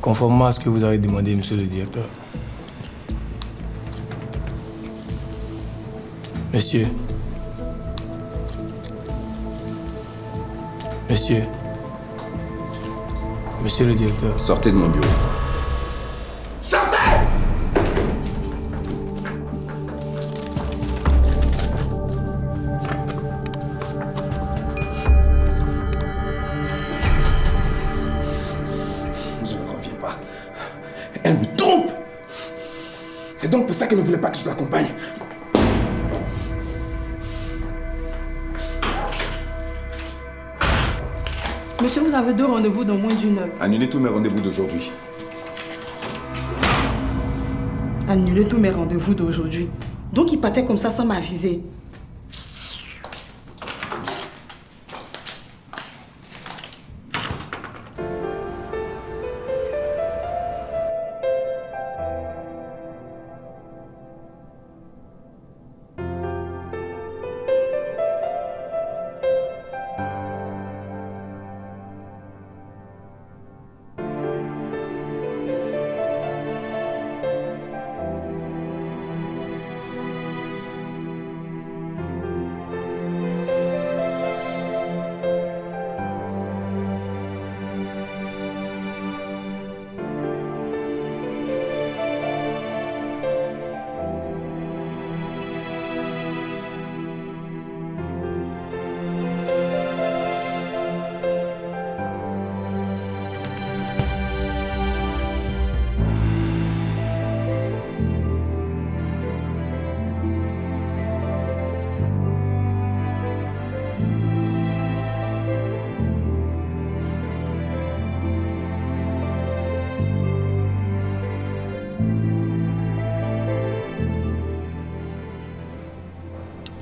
Conformément à ce que vous avez demandé, monsieur le directeur. Monsieur. Monsieur. Monsieur le directeur. Sortez de mon bureau. Sortez! Je ne reviens pas. Elle me trompe! C'est donc pour ça qu'elle ne voulait pas que je l'accompagne. Monsieur, vous avez 2 rendez-vous dans moins d'1 heure. Annulez tous mes rendez-vous d'aujourd'hui. Annulez tous mes rendez-vous d'aujourd'hui. Donc il partait comme ça sans m'aviser.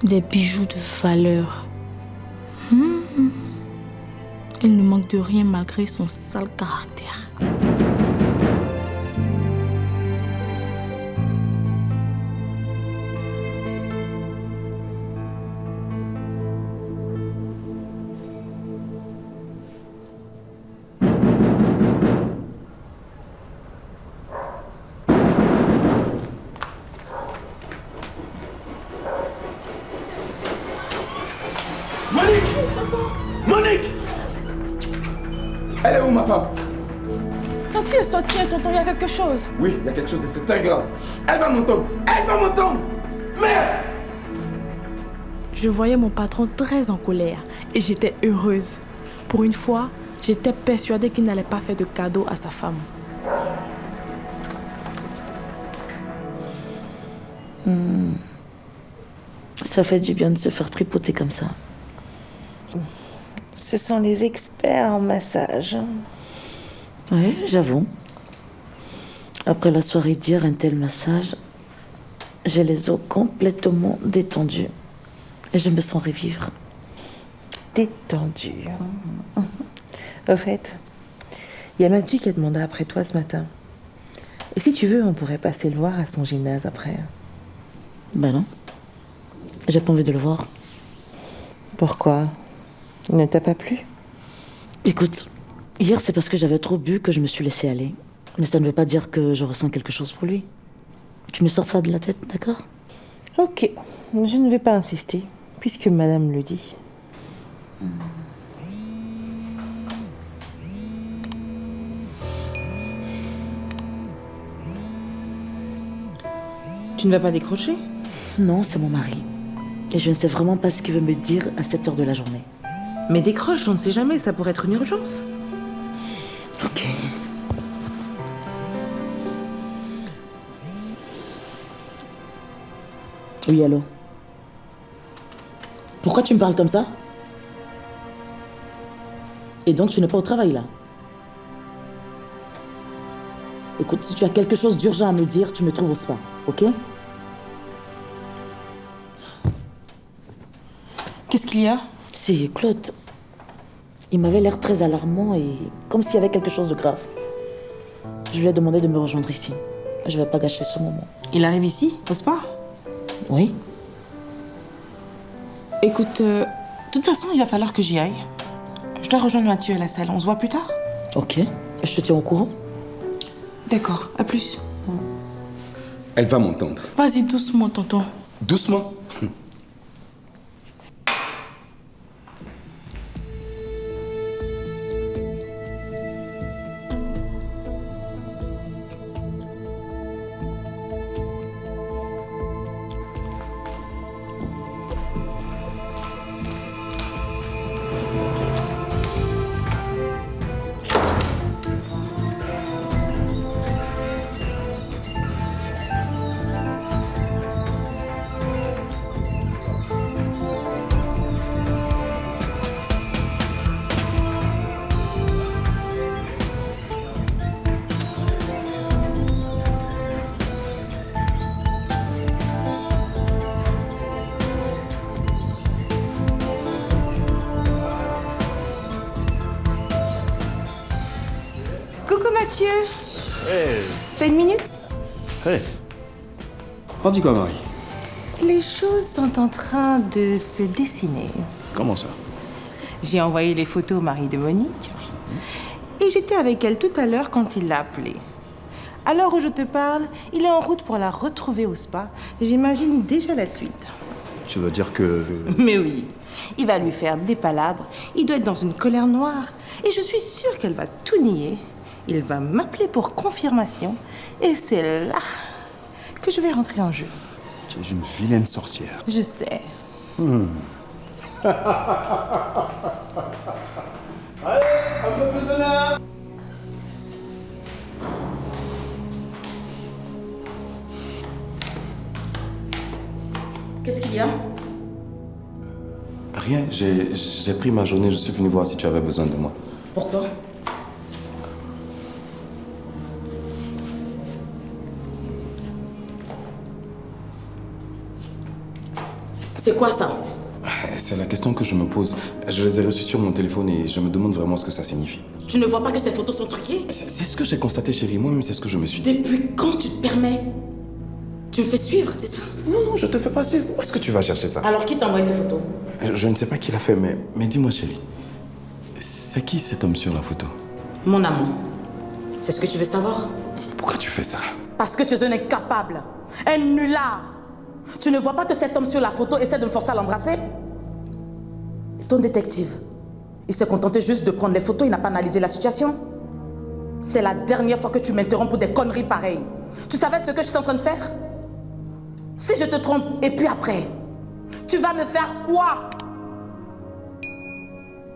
Des bijoux de valeur. Elle ne manque de rien malgré son sale caractère. Monique! Elle est où, ma femme? Tanti est sorti, tonton, il y a quelque chose. Oui, il y a quelque chose et c'est très grave. Elle va m'entendre! Elle va m'entendre! Merde! Je voyais mon patron très en colère et j'étais heureuse. Pour une fois, j'étais persuadée qu'il n'allait pas faire de cadeau à sa femme. Ça fait du bien de se faire tripoter comme ça. Ce sont les experts en massage. Oui, j'avoue. Après la soirée d'hier, un tel massage, j'ai les os complètement détendus. Et je me sens revivre. Détendu. Au fait, il y a Mathieu qui a demandé après toi ce matin. Et si tu veux, on pourrait passer le voir à son gymnase après. Ben non. J'ai pas envie de le voir. Pourquoi? Il ne t'a pas plu? Écoute, hier c'est parce que j'avais trop bu que je me suis laissée aller. Mais ça ne veut pas dire que je ressens quelque chose pour lui. Tu me sors ça de la tête, d'accord? Ok, je ne vais pas insister, puisque madame le dit. Tu ne vas pas décrocher? Non, c'est mon mari. Et je ne sais vraiment pas ce qu'il veut me dire à cette heure de la journée. Mais décroche, on ne sait jamais, ça pourrait être une urgence. Ok. Oui, allô? Pourquoi tu me parles comme ça? Et donc tu n'es pas au travail là? Écoute, si tu as quelque chose d'urgent à me dire, tu me trouves au spa, ok? Qu'est-ce qu'il y a? C'est Claude. Il m'avait l'air très alarmant et comme s'il y avait quelque chose de grave. Je lui ai demandé de me rejoindre ici. Je ne vais pas gâcher ce moment. Il arrive ici, au spa? Oui? Écoute, de toute façon, il va falloir que j'y aille. Je dois rejoindre Mathieu à la salle. On se voit plus tard? Ok. Je te tiens au courant? D'accord, à plus. Elle va m'entendre. Vas-y doucement, tonton. Doucement. Coucou Mathieu. Hey, T'as une minute? hey. On dit quoi, Marie? Les choses sont en train de se dessiner. Comment ça? J'ai envoyé les photos au mari de Monique. Et j'étais avec elle tout à l'heure quand il l'a appelée. À l'heure où je te parle, il est en route pour la retrouver au spa. J'imagine déjà la suite. Tu veux dire que... Mais oui, il va lui faire des palabres. Il doit être dans une colère noire. Et je suis sûre qu'elle va tout nier. Il va m'appeler pour confirmation. Et c'est là que je vais rentrer en jeu. Tu es une vilaine sorcière. Je sais. Qu'est-ce qu'il y a? Rien, j'ai pris ma journée, je suis venu voir si tu avais besoin de moi. Pourquoi? C'est quoi ça? C'est la question que je me pose. Je les ai reçues sur mon téléphone et je me demande vraiment ce que ça signifie. Tu ne vois pas que ces photos sont truquées? C'est ce que j'ai constaté, chérie. Moi-même, c'est ce que je me suis dit. Depuis quand tu te permets? Tu me fais suivre, c'est ça? Non, je te fais pas suivre. Où est-ce que tu vas chercher ça? Alors qui t'a envoyé ces photos? Je ne sais pas qui l'a fait, mais dis-moi, chérie. C'est qui cet homme sur la photo? Mon amant. C'est ce que tu veux savoir? Pourquoi tu fais ça? Parce que tu es un incapable, un nulard. Tu ne vois pas que cet homme sur la photo essaie de me forcer à l'embrasser? Ton détective, il s'est contenté juste de prendre les photos, il n'a pas analysé la situation. C'est la dernière fois que tu m'interromps pour des conneries pareilles. Tu savais ce que je suis en train de faire? Si je te trompe, et puis après, tu vas me faire quoi?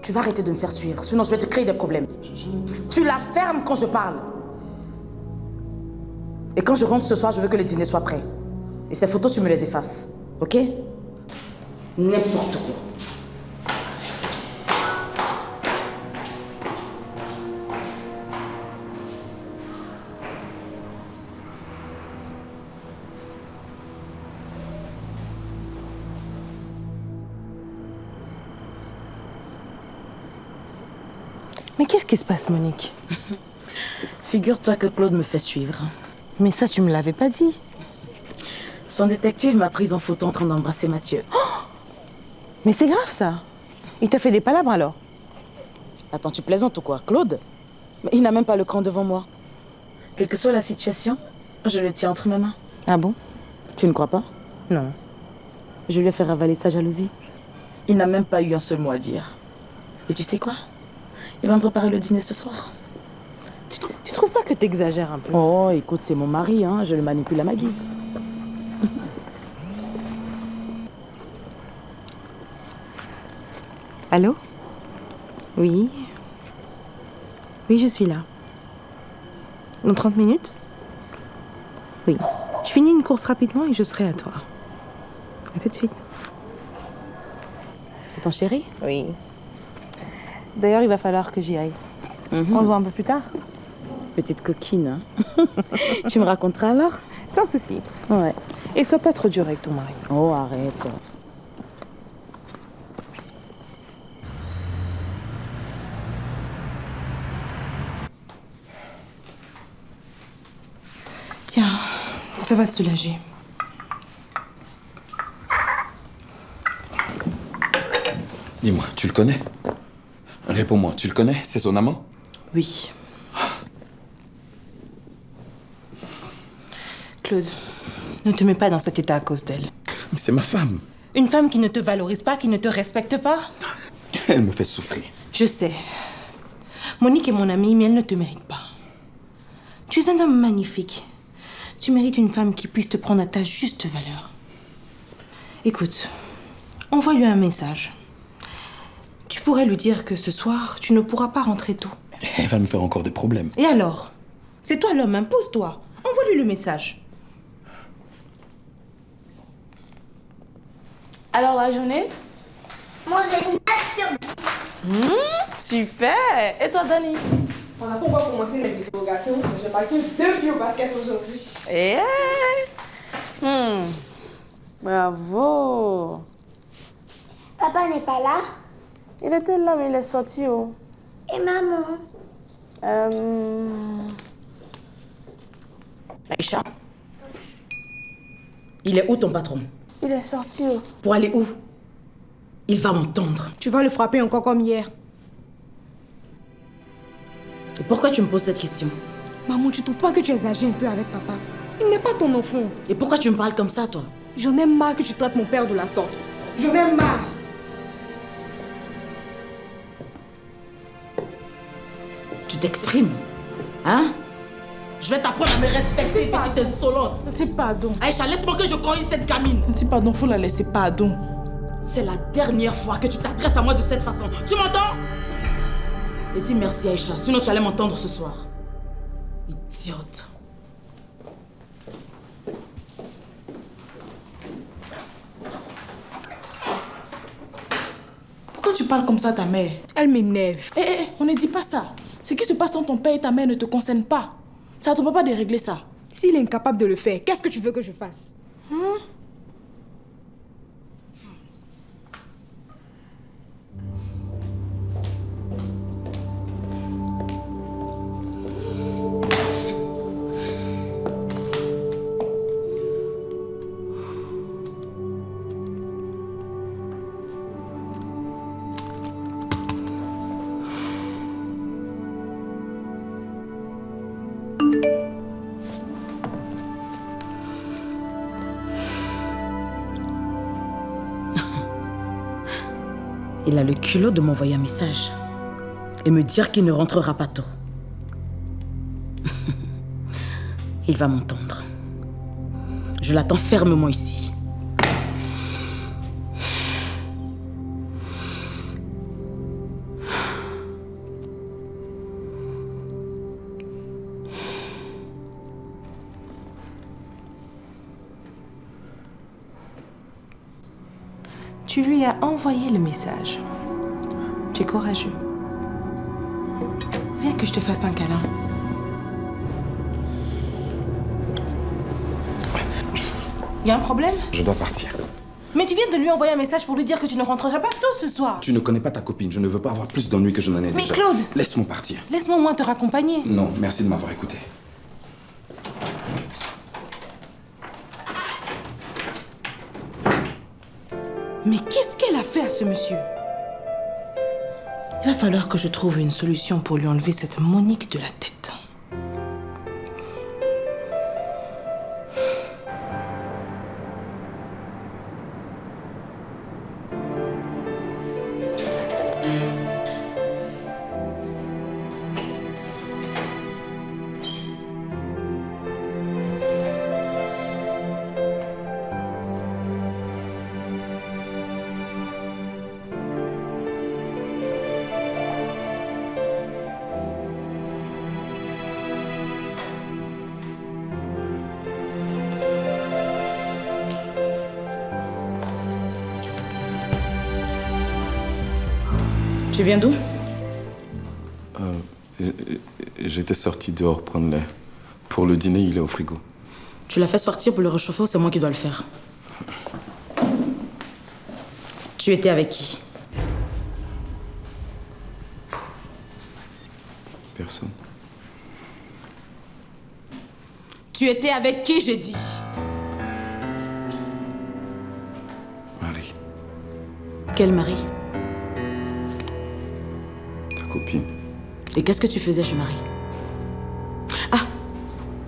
Tu vas arrêter de me faire suivre, sinon je vais te créer des problèmes. Tu la fermes quand je parle. Et quand je rentre ce soir, je veux que le dîner soit prêt. Et ces photos, tu me les effaces, ok? N'importe quoi. Mais qu'est-ce qui se passe, Monique? Figure-toi que Claude me fait suivre. Mais ça, tu me l'avais pas dit. Son détective m'a prise en photo en train d'embrasser Mathieu. Mais c'est grave, ça. Il t'a fait des palabres, alors? Attends, tu plaisantes ou quoi? Claude? Mais il n'a même pas le cran devant moi. Quelle que soit la situation, je le tiens entre mes mains. Ah bon? Tu ne crois pas? Non. Je lui ai fait ravaler sa jalousie. Il n'a même pas eu un seul mot à dire. Et tu sais quoi? Il va me préparer le dîner ce soir. Tu trouves pas que t'exagères un peu? Oh, écoute, c'est mon mari, hein. Je le manipule à ma guise. Allô? Oui? Oui, je suis là. Dans 30 minutes? Oui. Je finis une course rapidement et je serai à toi. À tout de suite. C'est ton chéri? Oui. D'ailleurs, il va falloir que j'y aille. On se voit un peu plus tard? Petite coquine, hein. Tu me raconteras alors? Sans souci. Ouais. Et sois pas trop dur avec ton mari. Oh, arrête. Tiens, ça va te soulager. Dis-moi, tu le connais? Réponds-moi, tu le connais? C'est son amant? Oui. Claude, ne te mets pas dans cet état à cause d'elle. Mais c'est ma femme. Une femme qui ne te valorise pas, qui ne te respecte pas. Elle me fait souffrir. Je sais. Monique est mon amie, mais elle ne te mérite pas. Tu es un homme magnifique. Tu mérites une femme qui puisse te prendre à ta juste valeur. Écoute, envoie-lui un message. Tu pourrais lui dire que ce soir, tu ne pourras pas rentrer tôt. Elle va me faire encore des problèmes. Et alors? C'est toi l'homme, impose-toi. Envoie-lui le message. Alors la journée? Moi, j'ai une 9 sur 10. Super. Et toi, Dani? On n'a pas encore commencé les interrogations, mais j'ai marqué 2 filles au basket aujourd'hui. Bravo. Papa n'est pas là. Il était là, mais il est sorti. Oh. Et maman? Aïcha, il est où ton patron? Il est sorti. Oh. Pour aller où? Il va m'entendre. Tu vas le frapper encore comme hier. Et pourquoi tu me poses cette question? Maman, tu trouves pas que tu exagères un peu avec papa? Il n'est pas ton enfant. Et pourquoi tu me parles comme ça, toi? J'en ai marre que tu traites mon père de la sorte. J'en ai marre. Tu t'exprimes, hein? Je vais t'apprendre à me respecter, petite insolente. C'est pardon. Aïcha, laisse-moi que je corrige cette gamine. C'est pardon, faut la laisser pardon. C'est la dernière fois que tu t'adresses à moi de cette façon. Tu m'entends? Et dis merci, Aïcha, sinon tu allais m'entendre ce soir. Idiote. Pourquoi tu parles comme ça à ta mère? Elle m'énerve. On ne dit pas ça. Ce qui se passe entre ton père et ta mère ne te concerne pas. Ça ne te va pas de régler ça. S'il est incapable de le faire, qu'est-ce que tu veux que je fasse? Il a le culot de m'envoyer un message et me dire qu'il ne rentrera pas tôt. Il va m'entendre. Je l'attends fermement ici. Tu lui as envoyé le message. Tu es courageux. Viens que je te fasse un câlin. Y a un problème? Je dois partir. Mais tu viens de lui envoyer un message pour lui dire que tu ne rentreras pas tôt ce soir. Tu ne connais pas ta copine. Je ne veux pas avoir plus d'ennuis que je n'en ai Mais déjà. Claude! Laisse-moi partir. Laisse-moi au moins te raccompagner. Non, merci de m'avoir écouté. Mais qu'est-ce qu'elle a fait à ce monsieur? Il va falloir que je trouve une solution pour lui enlever cette Monique de la tête. Tu viens d'où? J'étais sorti dehors prendre l'air. Pour le dîner, il est au frigo. Tu l'as fait sortir pour le réchauffer ou c'est moi qui dois le faire? Tu étais avec qui? Personne. Tu étais avec qui, j'ai dit? Marie, Quel mari? ta copine. Et qu'est-ce que tu faisais chez Marie? Ah!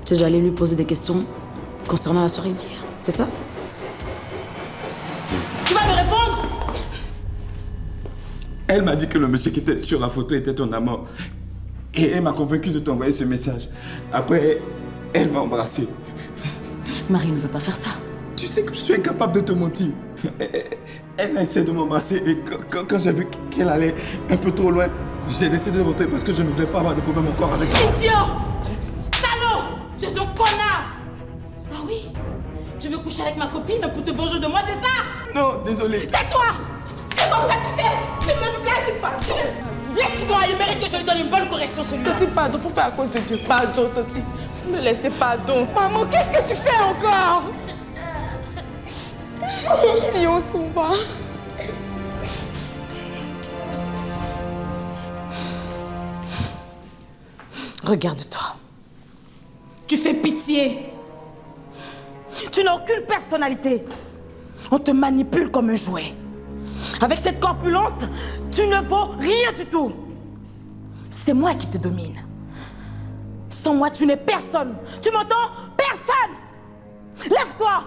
Tu es allé lui poser des questions Concernant la soirée d'hier, c'est ça? Tu vas me répondre? Elle m'a dit que le monsieur qui était sur la photo était ton amant. Et elle m'a convaincu de t'envoyer ce message. Après, elle m'a embrassé. Marie ne peut pas faire ça. Tu sais que je suis incapable de te mentir. Elle a essayé de m'embrasser et quand j'ai vu qu'elle allait un peu trop loin, j'ai décidé de rentrer parce que je ne voulais pas avoir de problème encore avec elle. Idiot! Salaud! Tu es un connard! Ah oui? Tu veux coucher avec ma copine pour te venger de moi, c'est ça? Non, désolé. Tais-toi! C'est comme ça, tu sais! Tu ne me plaises pas! Laisse-moi, il mérite que je lui donne une bonne correction, celui-là. Tati, pardon, faut faire à cause de Dieu. Pardon, Tati. Vous me laissez pardon. Maman, qu'est-ce que tu fais encore? Lion Souba. Regarde-toi. Tu fais pitié. Tu n'as aucune personnalité. On te manipule comme un jouet. Avec cette corpulence, tu ne vaux rien du tout. C'est moi qui te domine. Sans moi, tu n'es personne. Tu m'entends? Personne! Lève-toi!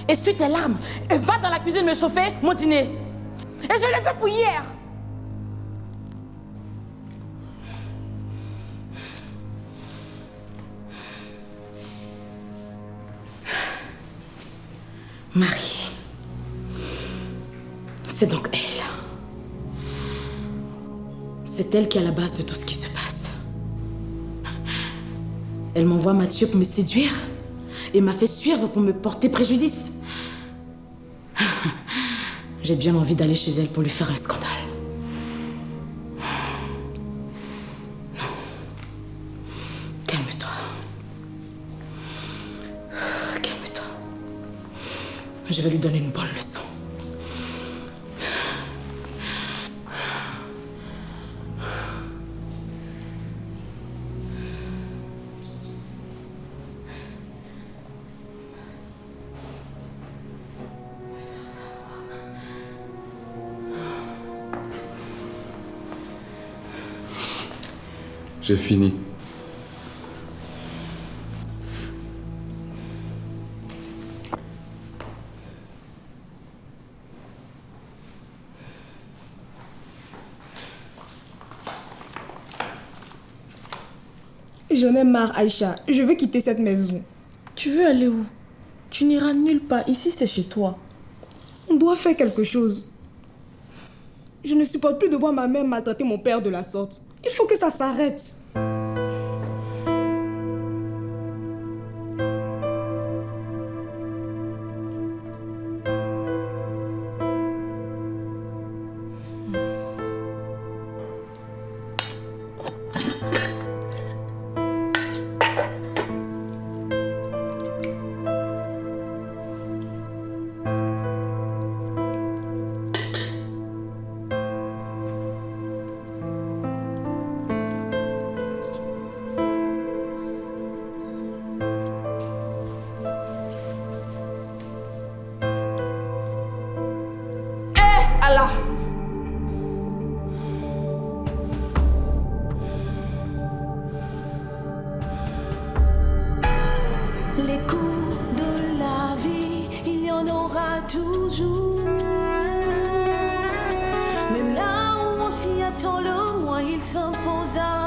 Essuie tes larmes et va dans la cuisine me chauffer mon dîner. Et je l'ai fait pour hier. Marie, c'est donc elle. C'est elle qui est à la base de tout ce qui se passe. Elle m'envoie Mathieu pour me séduire et m'a fait suivre pour me porter préjudice. J'ai bien envie d'aller chez elle pour lui faire un scandale. Non. Calme-toi. Calme-toi. Je vais lui donner une bonne leçon. J'ai fini. J'en ai marre, Aïcha. Je veux quitter cette maison. Tu veux aller où? Tu n'iras nulle part. Ici, c'est chez toi. On doit faire quelque chose. Je ne supporte plus de voir ma mère maltraiter mon père de la sorte. Il faut que ça s'arrête. Allah. Les coups de la vie, il y en aura toujours. Même là où on s'y attend le moins, il s'impose à